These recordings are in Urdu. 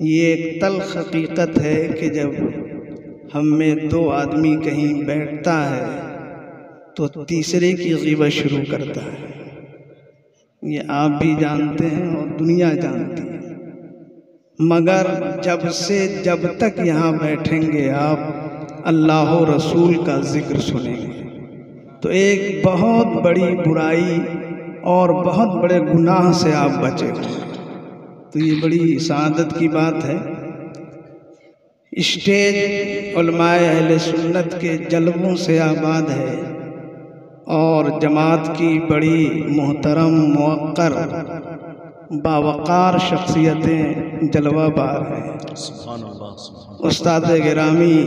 یہ ایک تلخ حقیقت ہے کہ جب ہم میں دو آدمی کہیں بیٹھتا ہے تو تیسرے کی غیبت شروع کرتا ہے۔ یہ آپ بھی جانتے ہیں اور دنیا جانتی ہے، مگر جب تک یہاں بیٹھیں گے آپ اللہ و رسول کا ذکر سنیں گے تو ایک بہت بڑی برائی اور بہت بڑے گناہ سے آپ بچے ہوئے۔ تو یہ بڑی سعادت کی بات ہے۔ اسٹیج علماء اہل سنت کے جلووں سے آباد ہے اور جماعت کی بڑی محترم موقر باوقار شخصیتیں جلوہ بار ہیں۔ سبحان اللہ سبحان استاد گرامی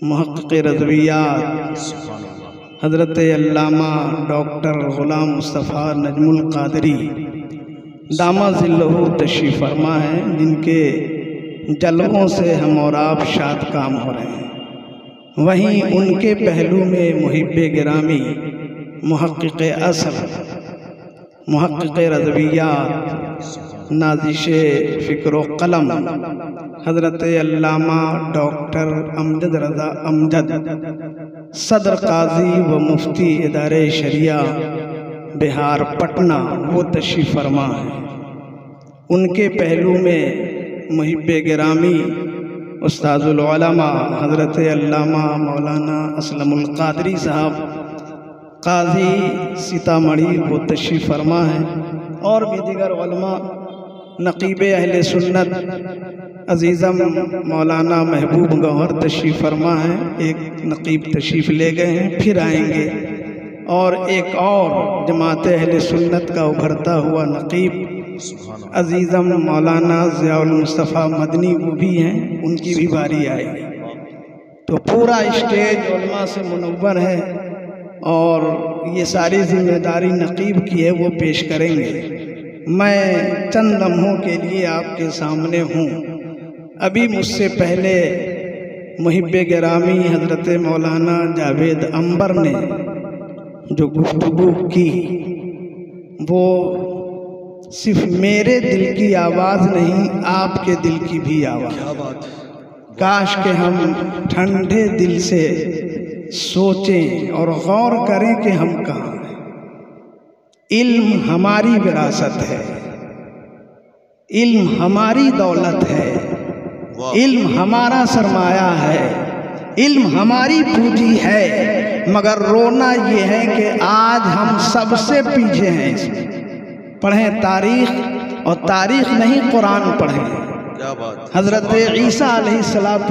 محقق رضویات سبحان اللہ حضرت علامہ ڈاکٹر غلام مصطفیٰ نجم القادری دامہ ظلہ تشریف فرما ہیں، جن کے جلووں سے ہم اور آپ شاد کام ہو رہے ہیں۔ وہیں ان کے پہلو میں محب گرامی محقق اصل محقق رضویات نازش فکر و قلم حضرت علامہ ڈاکٹر امجد رضا امجد صدر قاضی و مفتی ادارہ شریعہ بہار پٹنہ وہ تشریف فرما ہے۔ ان کے پہلو میں محب گرامی استاذ العلماء حضرت علامہ مولانا اسلم القادری صاحب قاضی سیتامڑھی وہ تشریف فرما ہے، اور بھی دیگر علماء نقیب اہل سنت عزیزم مولانا محبوب گوہر تشریف فرما ہے۔ ایک نقیب تشریف لے گئے ہیں، پھر آئیں گے، اور ایک اور جماعت اہل سنت کا ابھرتا ہوا نقیب عزیزم مولانا ضیاء المصطفیٰ مدنی وہ بھی ہیں، ان کی بھی باری آئے گی۔ تو پورا اسٹیج علماء سے منور ہے اور یہ ساری ذمہ داری نقیب کی ہے، وہ پیش کریں گے۔ میں چند لمحوں کے لیے آپ کے سامنے ہوں۔ ابھی مجھ سے پہلے محب گرامی حضرت مولانا جاوید عنبر نے جو گفتگو کی وہ صرف میرے دل کی آواز نہیں، آپ کے دل کی بھی آواز۔ کاش کہ ہم ٹھنڈے دل سے سوچیں اور غور کریں کہ ہم کہاں ہیں۔ علم ہماری وراثت ہے، علم ہماری دولت ہے، علم ہمارا سرمایہ ہے، علم ہماری پونجی ہے، مگر رونا یہ ہے کہ آج ہم سب سے پیچھے ہیں اس میں۔ پڑھیں تاریخ، اور تاریخ نہیں قرآن پڑھیں۔ حضرت عیسیٰ علیہ السلام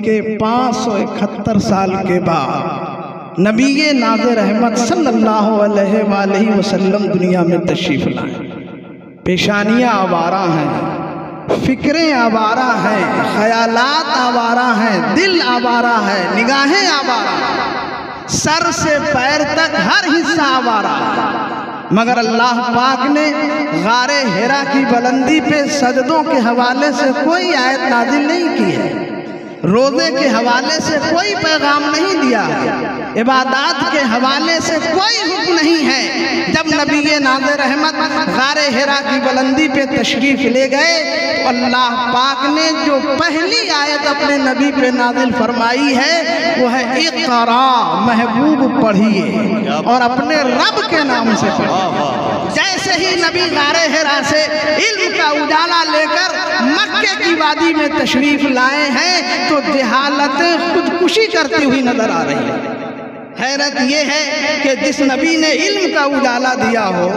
کے 571 سال کے بعد نبی ناز رحمت صلی اللہ علیہ وآلہ وسلم دنیا میں تشریف لائیں۔ پیشانیاں آوارہ ہیں، فکریں آوارہ ہیں، خیالات آوارہ ہیں، دل آوارہ ہے، نگاہیں آوارہ ہیں، سر سے پیر تک ہر حصہ آوارہ ہے، مگر اللہ پاک نے غار حرا کی بلندی پہ سجدوں کے حوالے سے کوئی آیت نازل نہیں کی ہے، روزے کے حوالے سے کوئی پیغام نہیں دیا ہے، عبادات کے حوالے سے کوئی حکم نہیں ہے۔ جب نبی ناز رحمت غار حرا کی بلندی پہ تشریف لے گئے تو اللہ پاک نے جو پہلی آیت اپنے نبی پہ نازل فرمائی ہے وہ ہے اقرا، محبوب پڑھیے اور اپنے رب کے نام سے پڑھیے۔ جیسے ہی نبی غار حرا سے علم کا اجالا لے کر مکے کی وادی میں تشریف لائے ہیں تو جہالتیں خودکشی کرتی ہوئی نظر آ رہی ہیں۔ حیرت یہ ہے کہ جس نبی نے علم کا اجالا دیا ہو،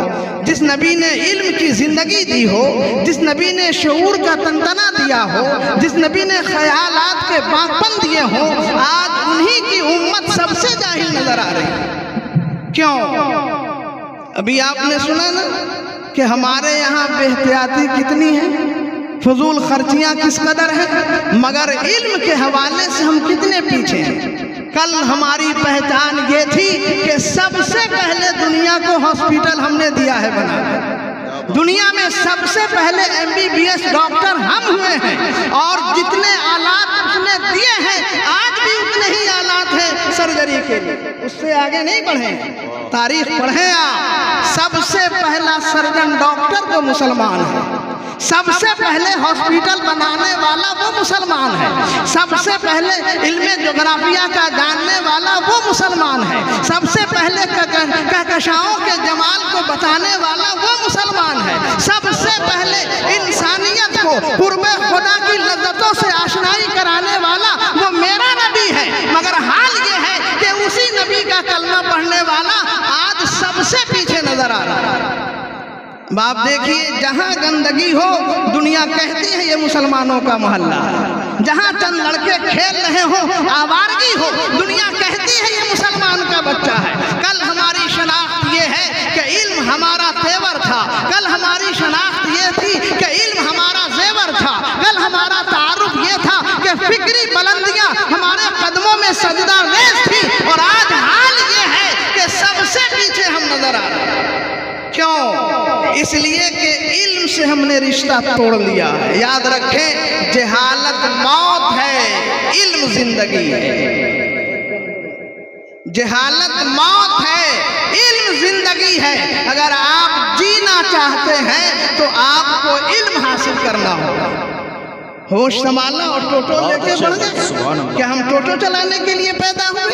جس نبی نے علم کی زندگی دی ہو، جس نبی نے شعور کا تنتنا دیا ہو، جس نبی نے خیالات کے باغپن دیے ہوں، آج انہی کی امت سب سے جاہل نظر آ رہی ہے۔ کیوں؟ ابھی آپ نے سنا نا کہ ہمارے یہاں بے احتیاطی کتنی ہے، فضول خرچیاں کس قدر ہیں، مگر علم کے حوالے سے ہم کتنے پیچھے ہیں۔ کل ہماری پہچان یہ تھی کہ سب سے پہلے دنیا کو ہاسپیٹل ہم نے دیا ہے بنا کر، دنیا میں سب سے پہلے MBBS ڈاکٹر ہم ہوئے ہیں، اور جتنے آلات اس نے دیے ہیں آج بھی اتنے ہی آلات ہیں سرجری کے لیے، اس سے آگے نہیں بڑھیں۔ تاریخ پڑھیں آپ، سب سے پہلا سرجن ڈاکٹر تو مسلمان ہے، سب سے پہلے ہاسپٹل بنانے والا وہ مسلمان ہے، سب سے پہلے علم جغرافیہ کا جاننے والا وہ مسلمان ہے، سب سے پہلے کہکشاؤں کے جمال کو بتانے والا وہ مسلمان ہے، سب سے پہلے انسانیت کو قرب خدا کی لذتوں سے آشنائی کرانے والا وہ میرا نبی ہے۔ مگر حال یہ ہے کہ اسی نبی کا کلمہ پڑھنے والا آج سب سے پیچھے نظر آ رہا ہے۔ باپ دیکھیے، جہاں گندگی ہو دنیا کہتی ہے یہ مسلمانوں کا محلہ ہے، جہاں چند لڑکے کھیل رہے ہوں آوارگی ہو دنیا کہتی ہے یہ مسلمان کا بچہ ہے۔ کل ہماری شناخت یہ ہے کہ علم ہمارا تیور تھا، کل ہماری شناخت یہ تھی کہ علم ہمارا زیور تھا، کل ہمارا تعارف یہ تھا کہ فکری بلندیاں ہمارے قدموں میں سجدہ ریز تھی، اور آج حال یہ ہے کہ سب سے پیچھے ہم نظر آ رہے ہیں۔ کیوں؟ اس لیے کہ علم سے ہم نے رشتہ توڑ لیا ہے۔ یاد رکھیں، جہالت موت ہے، علم زندگی ہے۔ جہالت موت ہے، علم زندگی ہے۔ اگر آپ جینا چاہتے ہیں تو آپ کو علم حاصل کرنا ہوگا۔ ہوش سنبھالنا اور ٹوٹو لے کے بڑھ گئے۔ کیا ہم ٹوٹو چلانے کے لیے پیدا ہوئے؟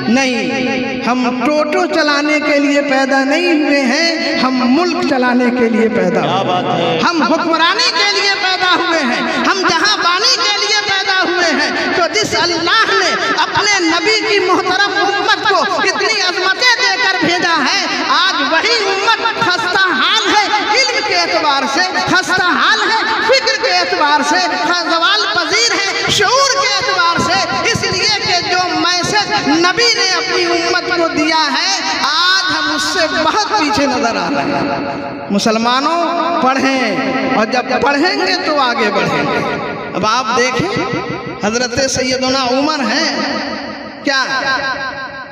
نہیں، ہم ٹوٹو چلانے کے لیے پیدا نہیں ہوئے ہیں، ہم ملک چلانے کے لیے پیدا ہوئے ہیں، ہم حکمرانی کے لیے پیدا ہوئے ہیں، ہم جہاں بانی کے لیے پیدا ہوئے ہیں۔ تو جس اللہ نے اپنے نبی کی محترم امت کو اتنی عظمتیں دے کر بھیجا ہے، آج وہی امت خستہ حال ہے، علم کے اعتبار سے خستہ حال ہے، فکر کے اعتبار سے زوال پذیر ہے، شعور کے اعتبار سے، اس لیے کہ جو میسج نبی نے اپنی امت کو دیا ہے آج ہم اس سے بہت پیچھے نظر آ رہے ہیں۔ مسلمانوں پڑھیں، اور جب پڑھیں گے تو آگے بڑھیں گے۔ اب آپ دیکھیں، حضرت سیدنا عمر ہیں، کیا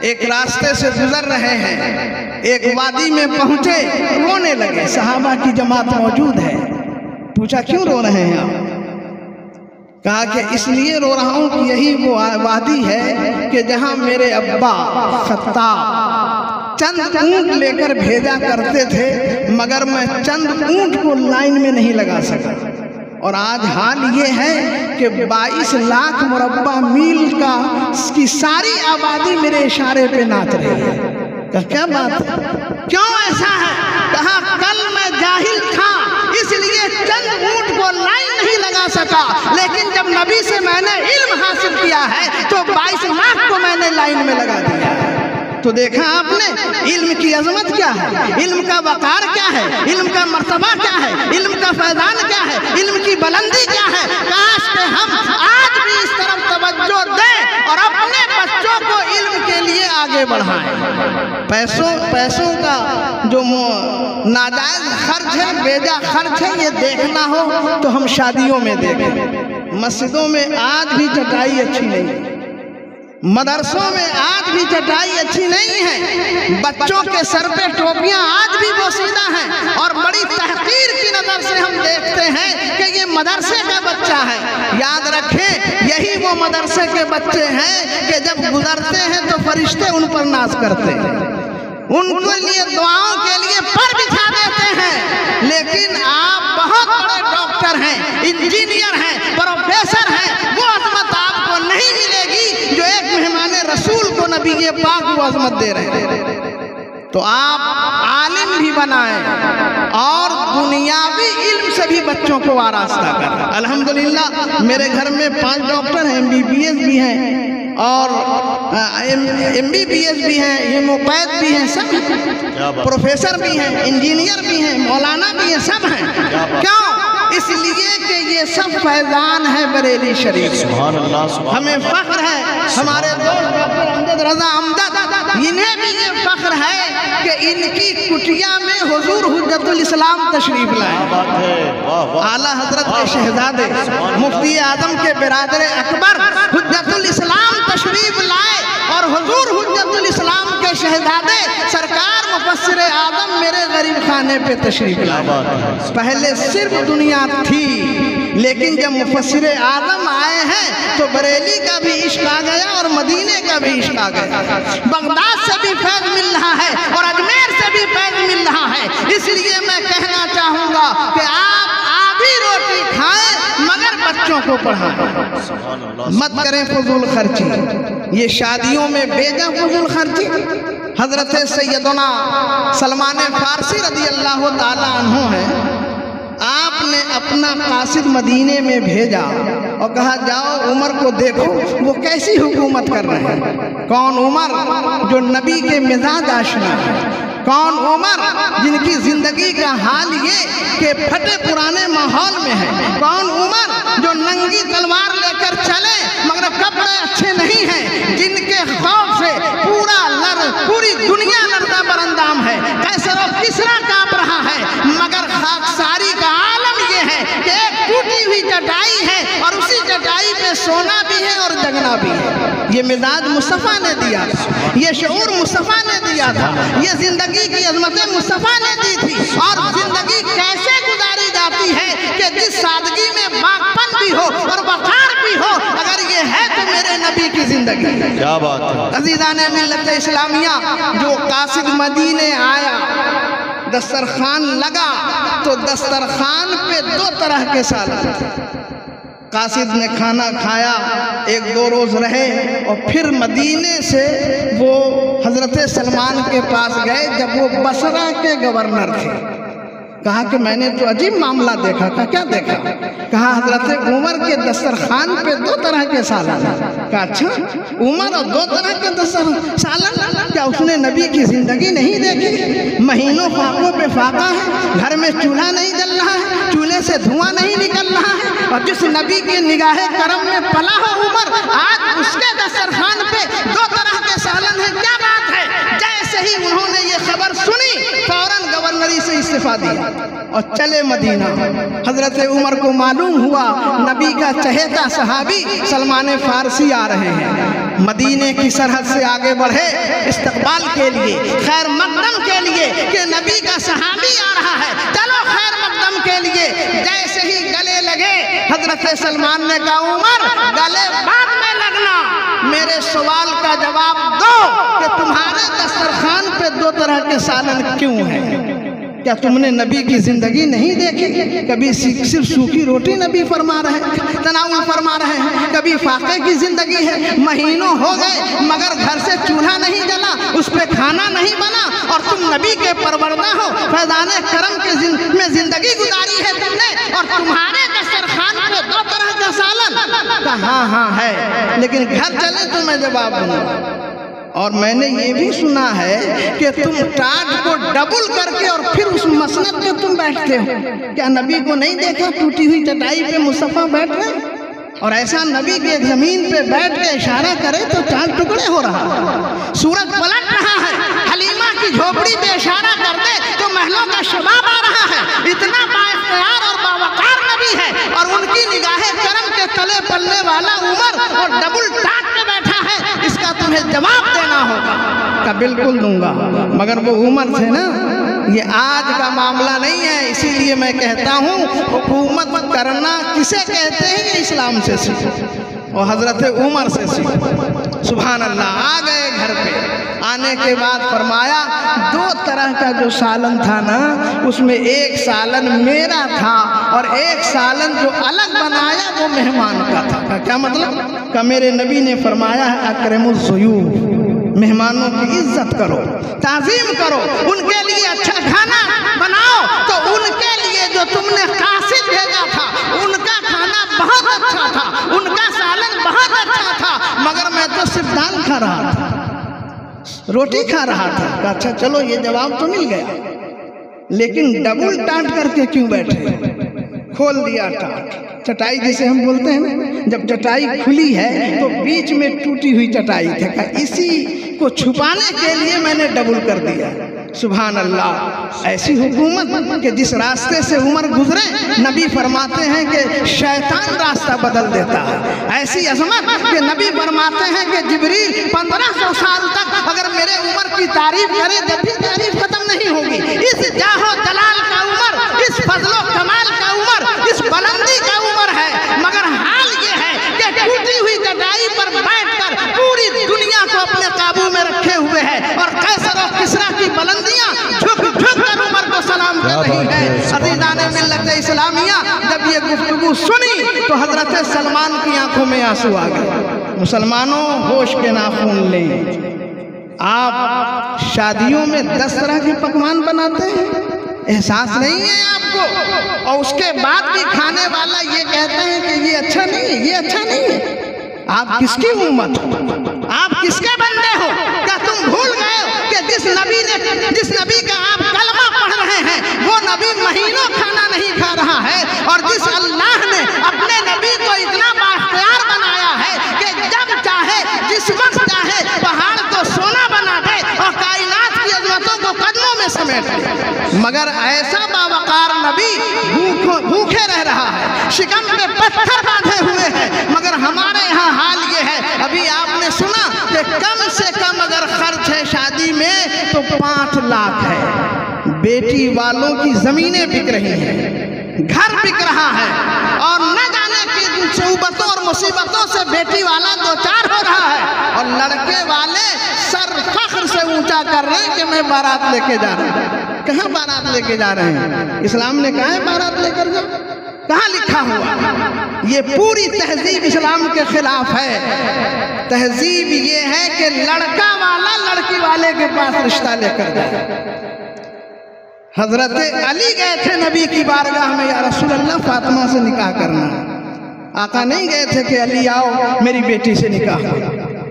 ایک راستے سے گزر رہے ہیں، ایک وادی میں پہنچے، رونے لگے، صحابہ کی جماعت موجود ہے، پوچھا کیوں رو رہے ہیں آپ؟ کہا کہ اس لیے رو رہا ہوں کہ یہی وہ وادی ہے کہ جہاں میرے ابا خطاب چند اونٹ لے کر بھیجا کرتے تھے، مگر میں چند اونٹ کو لائن میں نہیں لگا سکا، اور آج حال یہ ہے کہ 22 لاکھ مربع میل کی ساری آبادی میرے اشارے پہ ناچ رہی ہے۔ کہا کیا بات ہے، کیوں ایسا ہے؟ کہا کل میں جاہل تھا اس لیے چند اونٹ کو لائن نہیں لگا سکا، لیکن جب نبی سے میں نے علم حاصل کیا ہے تو 22 لاکھ کو میں نے لائن میں لگا دیا ہے۔ تو دیکھا آپ نے علم کی عظمت کیا ہے، علم کا وقار کیا ہے، علم کا مرتبہ کیا ہے، علم کا فیضان کیا ہے، علم کی بلندی کیا ہے۔ کاش کہ ہم آج بھی اس طرف توجہ دیں اور اپنے بچوں کو علم کے لیے آگے بڑھائیں۔ پیسوں کا جو ناجائز خرچ ہے، بیجا خرچ ہے، یہ دیکھنا ہو تو ہم شادیوں میں دیکھیں، مسجدوں میں آج بھی چٹائی اچھی نہیں ہے، مدرسوں میں آج بھی چٹائی اچھی نہیں ہے، بچوں کے سر پہ ٹوپیاں آج بھی بوسیدہ ہیں، اور بڑی تحقیر کی نظر سے ہم دیکھتے ہیں کہ یہ مدرسے کا بچہ ہے۔ یاد رکھیں، یہی وہ مدرسے کے بچے ہیں کہ جب گزرتے ہیں تو فرشتے ان پر ناز کرتے ہیں، ان کے لیے دعاؤں کے لیے پر بچھا دیتے ہیں، لیکن آپ بہت بڑے ڈاکٹر ہیں، انجینئر ہیں، پروفیسر ہیں، وہ عظمت آپ کو نہیں ملے گی جو ایک مہمان رسول کو نبی پاک وہ عظمت دے رہے ہیں۔ تو آپ عالم بھی بنائیں اور دنیاوی علم سے بھی بچوں کو آراستہ کریں۔ الحمدللہ میرے گھر میں 5 ڈاکٹر ہیں، MBBS بھی ہیں اور MBBS بھی ہیں، یہ مقید بھی ہیں، سب پروفیسر بھی ہیں، انجینئر بھی ہیں، مولانا بھی ہیں، سب ہیں۔ کیوں؟ اس لیے کہ یہ سب فیضان ہے بریلی شریف۔ سبحان اللہ، ہمیں فخر ہے، ہمارے دوست ڈاکٹر امجد رضا امجد، انہیں بھی یہ فخر ہے کہ ان کی کٹیا میں حضور حجت الاسلام تشریف لائے۔ اعلیٰ حضرت کے شہزادے مفتی اعظم کے برادر اکبر حجت الاسلام تشریف لائے، اور حضور حجت الاسلام کے شہزادے سرکار مفسر اعظم میرے غریب خانے پہ تشریف لائے۔ پہلے صرف دنیا تھی، لیکن جب مفسر اعظم آئے ہیں تو بریلی کا بھی عشق آ گیا اور مدینے کا بھی عشق آ گیا، بغداد سے بھی فیض مل رہا ہے اور اجمیر سے بھی فیض مل رہا ہے۔ اس لیے میں کہنا چاہوں گا کہ آپ عابر بچوں کو پڑھائیں، سبحان اللہ مت کریں فضول خرچی۔ یہ شادیوں میں بیجا فضول خرچی۔ حضرت سیدنا سلمان فارسی رضی اللہ تعالیٰ عنہ ہیں، آپ نے اپنا قاصد مدینے میں بھیجا اور کہا جاؤ عمر کو دیکھو وہ کیسی حکومت کر رہے ہیں۔ کون عمر جو نبی کے مزاج آشنا ہے، کون عمر جن کی زندگی کا حال یہ کہ پھٹے پرانے ماحول میں ہے، کون عمر جو ننگی تلوار لے کر چلے مگر کپڑے اچھے نہیں ہیں، جن کے خوف سے پوری دنیا لرزہ براندام ہے، قیصر و کسریٰ کانپ رہا ہے، مگر خاکساری کا عالم یہ ہے کہ ایک ٹوٹی ہوئی چٹائی ہے اور اسی چٹائی پہ سونا بھی ہے اور جگنا بھی ہے۔ یہ مزاج مصطفیٰ نے دیا تھا، یہ شعور مصطفیٰ نے دیا تھا، یہ زندگی کی عظمت مصطفیٰ نے دی تھی۔ اور زندگی کیسے گزاری جاتی ہے کہ جس سادگی میں باغپن بھی ہو اور وقار بھی ہو، اگر یہ ہے تو میرے نبی کی زندگی ہے۔ کیا بات ہے۔ عزیزان ملت اسلامیہ، جو قاصد مدینے آیا، دسترخوان لگا تو دسترخوان پہ دو طرح کے سالن تھے۔ قاصد نے کھانا کھایا، ایک دو روز رہے اور پھر مدینے سے وہ حضرت سلمان کے پاس گئے جب وہ بصرہ کے گورنر تھے۔ کہا کہ میں نے تو عجیب معاملہ دیکھا۔ کہا کیا دیکھا؟ کہا حضرت عمر کے دسترخوان پہ دو طرح کے سالن۔ کہا اچھا عمر اور دو طرح کے سالن، کیا اس نے نبی کی زندگی نہیں دیکھی؟ مہینوں فاقوں پہ فاقہ ہے، گھر میں چولہا نہیں جل رہا ہے، چولہے سے دھواں نہیں نکل رہا ہے، اور جس نبی کی نگاہ کرم میں پلا ہو عمر، آج اس کے دسترخوان پہ دو طرح کے سالن ہیں۔ کیا بات ہے؟ جیسے ہی انہوں نے یہ خبر سنی فوراً گورنری سے استعفیٰ دیا اور چلے مدینہ۔ حضرت عمر کو معلوم ہوا نبی کا چہیتا صحابی سلمان فارسی آ رہے ہیں۔ مدینے کی سرحد سے آگے بڑھے استقبال کے لیے، خیر مقدم کے لیے کہ نبی کا صحابی آ رہا ہے، چلو خیر مقدم کے لیے۔ جیسے ہی گلے لگے حضرت سلمان نے کہا عمر گلے بعد میں لگنا، میرے سوال کا جواب دو کہ تمہارے دسترخوان پہ دو طرح کے سالن کیوں ہیں؟ کیا تم نے نبی کی زندگی نہیں دیکھی؟ کبھی صرف سوکھی روٹی نبی فرما رہے ہیں، تناول فرما رہے ہیں، کبھی فاقے کی زندگی ہے، مہینوں ہو گئے مگر گھر سے چولہا نہیں جلا، اس پہ کھانا نہیں بنا، اور تم نبی کے پروردہ ہو، فیضان کرم کے میں زندگی گزاری ہے تم نے، اور تمہارے دسترخوان پہ دو طرح کا سالن؟ کہا ہاں ہے، لیکن گھر چلے تو میں جواب دوں گا۔ اور میں نے یہ بھی سنا ہے کہ تم ٹاٹ کو ڈبل کر کے اور پھر اس مسند پہ تم بیٹھتے ہو۔ کیا نبی کو نہیں دیکھا ٹوٹی ہوئی چٹائی پہ مصطفیٰ بیٹھ رہے؟ اور ایسا نبی کی ایک زمین پہ بیٹھ کے اشارہ کرے تو چاند ٹکڑے ہو رہا ہے، سورج پلٹ رہا ہے، حلیمہ کی جھوپڑی پہ اشارہ کر دے تو محلوں کا شباب آ رہا ہے۔ اتنا بااختیار اور باوقار نبی ہے، اور ان کی نگاہ کرم کے تلے پلنے والا عمر اور ڈبل ٹاٹ پہ بیٹھا ہے، اس کا تمہیں جواب دینا ہوگا۔ کہ بالکل دوں گا، مگر وہ عمر تھے نا، یہ آج کا معاملہ نہیں ہے، اسی لیے میں کہتا ہوں حکومت کرنا کسے کہتے ہیں یہ اسلام سے سیکھو، اور حضرت عمر سے سیکھو۔ سبحان اللہ۔ آ گئے گھر پہ، آنے کے بعد فرمایا دو طرح کا جو سالن تھا نا، اس میں ایک سالن میرا تھا اور ایک سالن جو الگ بنایا وہ مہمان کا تھا۔ کیا مطلب؟ کہ میرے نبی نے فرمایا ہے اکرم الضیوف، مہمانوں کی عزت کرو، تعظیم کرو، ان کے لیے اچھا کھانا بناؤ۔ تو ان کے لیے جو تم نے قاصد بھیجا تھا ان کا کھانا بہت اچھا تھا، ان کا سالن بہت اچھا تھا، مگر میں تو صرف دال کھا رہا تھا، روٹی کھا رہا تھا۔ کہ اچھا چلو یہ جواب تو مل گیا، لیکن ڈبل ٹاٹ کر کے کیوں بیٹھے؟ کھول دیا ٹاٹ، چٹائی جسے ہم بولتے ہیں نا، جب چٹائی کھلی ہے تو بیچ میں ٹوٹی ہوئی چٹائی تھے، کہ اسی کو چھپانے کے لیے میں نے ڈبل کر دیا۔ سبحان اللہ۔ ایسی حکومت کہ جس راستے سے عمر گزرے نبی فرماتے ہیں کہ شیطان راستہ بدل دیتا ہے۔ ایسی عظمت کہ نبی فرماتے ہیں کہ جبریل 1500 سال تک اگر میرے عمر کی تعریف کرے جب بھی تعریف ختم نہیں ہوگی۔ اس جاہ و جلال کا عمر، اس فضل و کمال کا عمر، اس بلندی کا عمر ہے، مگر حال یہ ہے کہ ٹوٹی ہوئی چٹائی پر بیٹھ کر پوری دنیا کو اپنے قابو میں رکھے ہوئے ہے، اور قیصر و کسریٰ کی بلندیاں جھک جھک کر عمر کو سلام کر رہی ہے۔ عزیزان ملت اسلامیہ جب یہ گفتگو سنی تو حضرت سلمان کی آنکھوں میں آنسو آ گئے۔ مسلمانوں ہوش کے ناخن لیں، آپ شادیوں میں 10 طرح کے پکوان بناتے ہیں، احساس نہیں ہے آپ کو، اور اس کے بعد بھی کھانے والا یہ کہتے ہیں کہ یہ اچھا نہیں ہے، یہ اچھا نہیں ہے۔ آپ کس کی امت ہو؟ آپ کس کے بندے ہو؟ کیا تم بھول گئے ہو کہ جس نبی کا آپ کلمہ پڑھ رہے ہیں وہ نبی مہینوں کھانا نہیں کھا رہا ہے، اور جس اللہ نے اپنے نبی کو اتنا بااختیار بنایا ہے کہ جب چاہے جس وقت چاہے پہاڑ کو سونا بنا دے اور کائنات کی عظمتوں کو قدموں میں سمیٹ دے، مگر ایسا باوقار نبی بھوکے رہ رہا ہے، شکم پہ پتھر باندھے ہوئے ہیں، مگر ہمارے یہاں حال یہ ہے، ابھی آپ نے سنا کہ کم سے کم اگر خرچ ہے شادی میں تو 5 لاکھ ہے، بیٹی والوں کی زمینیں بک رہی ہیں، گھر بک رہا ہے، اور نہ جانے کی صعوبتوں اور مصیبتوں سے بیٹی والا دوچار ہو رہا ہے، اور لڑکے والے سر فخر سے اونچا کر رہے ہیں کہ میں بارات لے کے جا رہا ہوں۔ کہاں بارات لے کے جا رہے ہیں؟ اسلام نے کہا ہے بارات لے کر جاؤ؟ کہاں لکھا ہوا؟ یہ پوری تہذیب اسلام کے خلاف ہے۔ تہذیب یہ ہے کہ لڑکا والا لڑکی والے کے پاس رشتہ لے کر جائے۔ حضرت علی گئے تھے نبی کی بارگاہ میں، یا رسول اللہ فاطمہ سے نکاح کرنا ہے۔ آقا نہیں گئے تھے کہ علی آؤ میری بیٹی سے نکاح ہو۔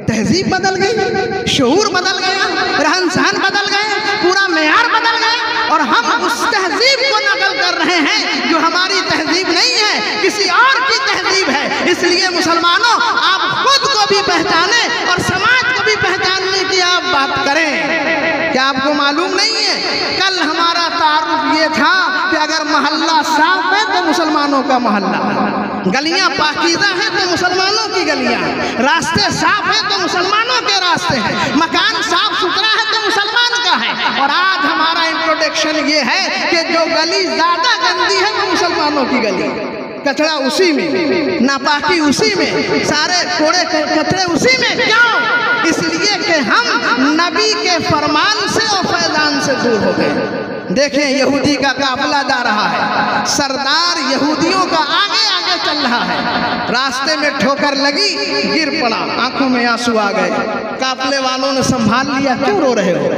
تہذیب بدل گئی، شعور بدل گیا، رہن سہن بدل گئے، پورا معیار بدل گیا، اور ہم اس تہذیب کو نقل کر رہے ہیں جو ہماری تہذیب نہیں ہے، کسی اور کی تہذیب ہے۔ اس لیے مسلمانوں، آپ خود کو بھی پہچانیں اور سماج کو بھی پہچاننے کی آپ بات کریں۔ کیا آپ کو معلوم نہیں ہے؟ کل ہمارا تعارف یہ تھا کہ اگر محلہ صاف ہے تو مسلمانوں کا محلہ ہے، گلیاں پاکیزہ ہیں تو مسلمانوں کی گلیاں ہیں، راستے صاف ہیں تو مسلمانوں کے راستے ہیں، مکان صاف ستھرا ہے تو مسلمان کا ہے۔ اور آج ہمارا انٹروڈکشن یہ ہے کہ جو گلی زیادہ گندی ہے وہ مسلمانوں کی گلی، کچڑا اسی میں، ناپاکی اسی میں، سارے کوڑے کچڑے اسی میں۔ کیوں؟ اس لیے کہ ہم نبی کے فرمان سے اور فیضان سے دور ہو گئے۔ دیکھیں یہودی کا قافلہ جا رہا ہے، سردار یہودیوں کا آگے آگے چل رہا ہے، راستے میں ٹھوکر لگی، گر پڑا، آنکھوں میں آنسو آ گئے، قافلے والوں نے سنبھال لیا، کیوں رو رہے ہو؟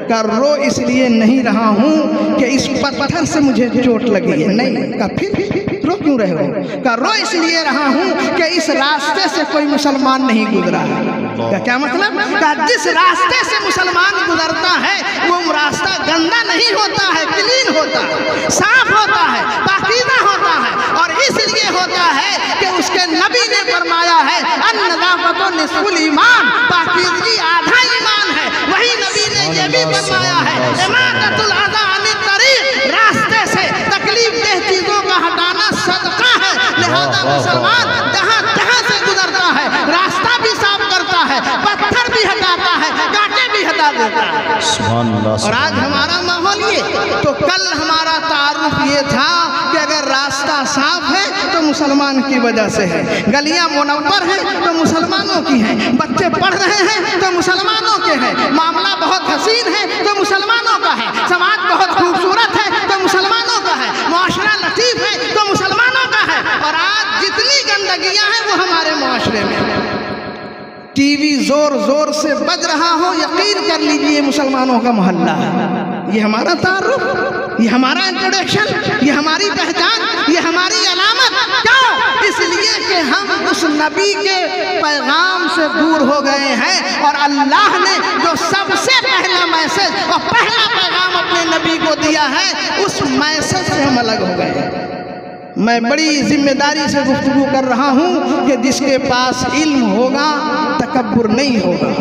کہا رو اس لیے نہیں رہا ہوں کہ اس پتھر سے مجھے چوٹ لگی ہے، نہیں۔ کہا پھر رو کیوں رہے ہو؟ کہا رو اس لیے رہا ہوں کہ اس راستے سے کوئی مسلمان نہیں گزرا ہے۔ کیا مطلب؟ کہا جس راستے سے مسلمان گزرتا ہے وہ راستہ گندا نہیں ہوتا ہے، کلین ہوتا ہے، صاف ہوتا ہے، پاکیزہ ہوتا ہے، اور اس لیے ہوتا ہے کہ اس کے نبی نے فرمایا ہے النظافۃ نصف الایمان، پاکیزگی آدھا ایمان ہے۔ وہی نبی نے یہ بھی فرمایا ہے اماطۃ الاذی عن الطریق، راستے سے تکلیف دہ چیزوں کا ہٹانا صدقہ ہے۔ لہذا مسلمان جہاں جہاں سے گزرتا ہے راستہ بھی صاف کرتا ہے، پتھر بھی ہٹاتا ہے، کانٹے بھی ہٹا دیتا ہے۔ سبحان اللہ۔ اور آج ہمارا ماحول یہ، تو کل ہمارا تعارف یہ تھا کہ اگر راستہ صاف ہے تو مسلمان کی وجہ سے ہے، گلیاں منور ہیں تو مسلمانوں کی ہیں، بچے پڑھ رہے ہیں تو مسلمانوں کے ہیں، معاملہ بہت حسین ہے تو مسلمانوں کا ہے، سماج بہت خوبصورت ہے تو مسلمانوں کا ہے، معاشرہ لطیف ہے تو مسلمانوں کا ہے۔ اور آج جتنی گندگیاں ہیں وہ ہمارے معاشرے میں ہیں۔ ٹی وی زور زور سے بج رہا ہو، یقین کر لیجئے مسلمانوں کا محلہ ہے۔ یہ ہمارا تعارف، یہ ہمارا انٹروڈکشن، یہ ہماری پہچان، یہ ہماری علامت۔ کیوں؟ اس لیے کہ ہم اس نبی کے پیغام سے دور ہو گئے ہیں، اور اللہ نے جو سب سے پہلا میسج اور پہلا پیغام اپنے نبی کو دیا ہے اس میسج سے ہم الگ ہو گئے ہیں۔ میں بڑی ذمہ داری سے گفتگو کر رہا ہوں کہ جس کے پاس علم ہوگا تکبر نہیں ہوگا،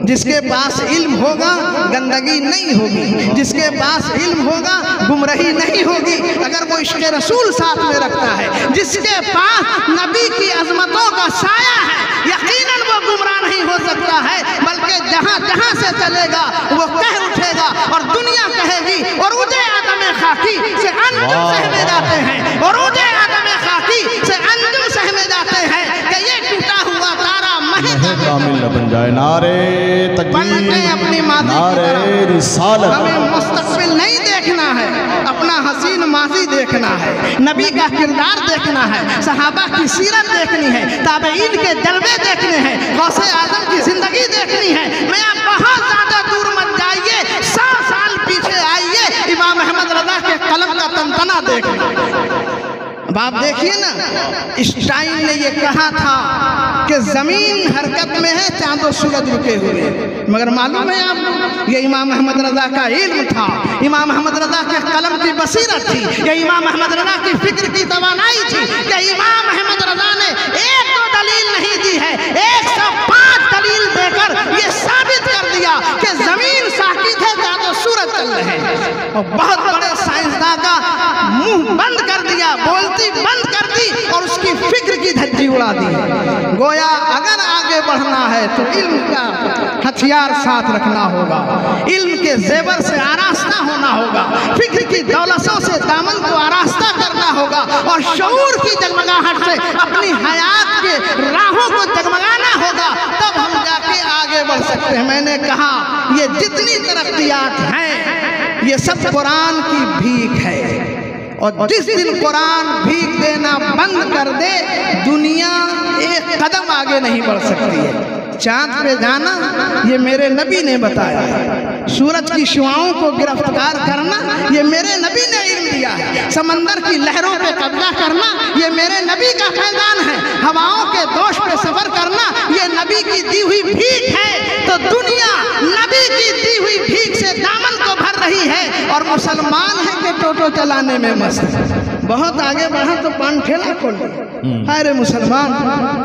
جس کے پاس علم ہوگا گندگی نہیں ہوگی، جس کے پاس علم ہوگا گمراہی نہیں ہوگی اگر وہ عشق رسول ساتھ میں رکھتا ہے، جس کے پاس نبی کی عظمتوں کا سایہ ہے یقیناً وہ گمراہ نہیں ہو سکتا ہے، بلکہ جہاں جہاں سے چلے گا وہ کہہ اٹھے گا اور دنیا کہے گی عروج آدم خاکی سے انجم سہمے جاتے ہیں، عروج آدم خاکی سے انجم سہمے جاتے ہیں کہ یہ ٹوٹا ہوا تارا مہد کامل نہ بن جائے۔ نعرہ تکبیر، اپنی ماضی نعرہ رسالت۔ ہمیں مستقبل نہیں دیکھنا ہے، اپنا حسین ماضی دیکھنا ہے۔ نبی کا کردار دیکھنا ہے، صحابہ کی سیرت دیکھنی ہے، تابعین کے جلوے دیکھنے ہیں، غوث اعظم کی زندگی دیکھنی ہے۔ میں آپ بہت زیادہ دور مت جائیے، 100 سال پیچھے آئیے، امام احمد رضا کے قلم کا تنتنا دیکھیں۔ اب آپ دیکھیے نا، اسٹائن نے یہ کہا تھا کہ زمین حرکت میں ہے، چاند و سورج رکے ہوئے، مگر معلوم ہے آپ کو یہ امام احمد رضا کا علم تھا، امام احمد رضا کے قلم کی بصیرت تھی، یہ امام احمد رضا کی فکر کی توانائی تھی کہ امام احمد رضا نے ایک تو دلیل نہیں دی ہے، 105 دلیل دے کر یہ ثابت کر دیا کہ زمین ساکت ہے، چاند و سورج چل رہے ہیں، اور بہت بڑے سائنسداں کا منہ بند کر دیا، بولتی بند کر دی اور اس کی فکر کی دھجی اڑا دی۔ گویا اگر آگے بڑھنا ہے تو علم کا ہتھیار ساتھ رکھنا ہوگا، علم کے زیور سے آراستہ ہونا ہوگا، فکر کی دولتوں سے دامن کو آراستہ کرنا ہوگا، اور شعور کی جگمگاہٹ سے اپنی حیات کے راہوں کو جگمگانا ہوگا، تب ہم جا کے آگے بڑھ سکتے ہیں۔ میں نے کہا یہ جتنی ترقیات ہیں یہ سب قرآن کی بھیک ہے، اور جس دن قرآن بھیک دینا بند کر دے دنیا ایک قدم آگے نہیں بڑھ سکتی ہے۔ چاند پہ جانا یہ میرے نبی نے بتایا ہے، سورج کی شعاؤں کو گرفتار کرنا یہ میرے نبی نے علم دیا ہے، سمندر کی لہروں پہ قبضہ کرنا یہ میرے نبی کا فیضان ہے، ہواؤں کے دوش پہ سفر کرنا یہ نبی کی دی ہوئی بھیک ہے۔ تو دنیا نبی کی دی ہوئی بھیک سے دامن کو بھر رہی ہے، اور مسلمان ہے کہ ٹوٹو چلانے میں مست ہے۔ بہت آگے بڑھا تو پان ٹھیلا کھول دیا۔ ارے مسلمان،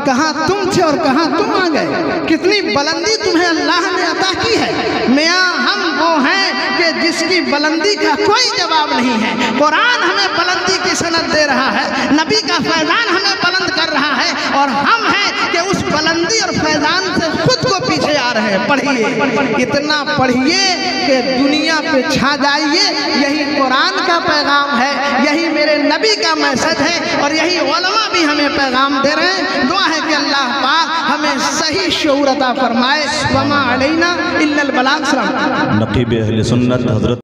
کہاں تم تھے اور کہاں تم آ گئے؟ کتنی بلندی تمہیں اللہ نے عطا کی ہے۔ میاں ہم وہ ہیں کہ جس کی بلندی کا کوئی جواب نہیں ہے۔ قرآن ہمیں بلندی کی سند دے رہا ہے، نبی کا فیضان ہمیں بلند کر رہا ہے، اور ہم ہیں کہ اس بلندی اور فیضان سے خود کو پیچھے آ رہے ہیں۔ پڑھیے، اتنا پڑھیے کہ دنیا پہ چھا جائیے، یہی قرآن کا پیغام ہے، یہی میرے نبی کا میسج ہے، اور یہی علماء بھی ہمیں پیغام دے رہے ہیں۔ دعا ہے کہ اللہ پاک ہمیں صحیح شعور عطا فرمائے۔ وما علینا الا البلاغ۔ نقیب اہل سنت حضرت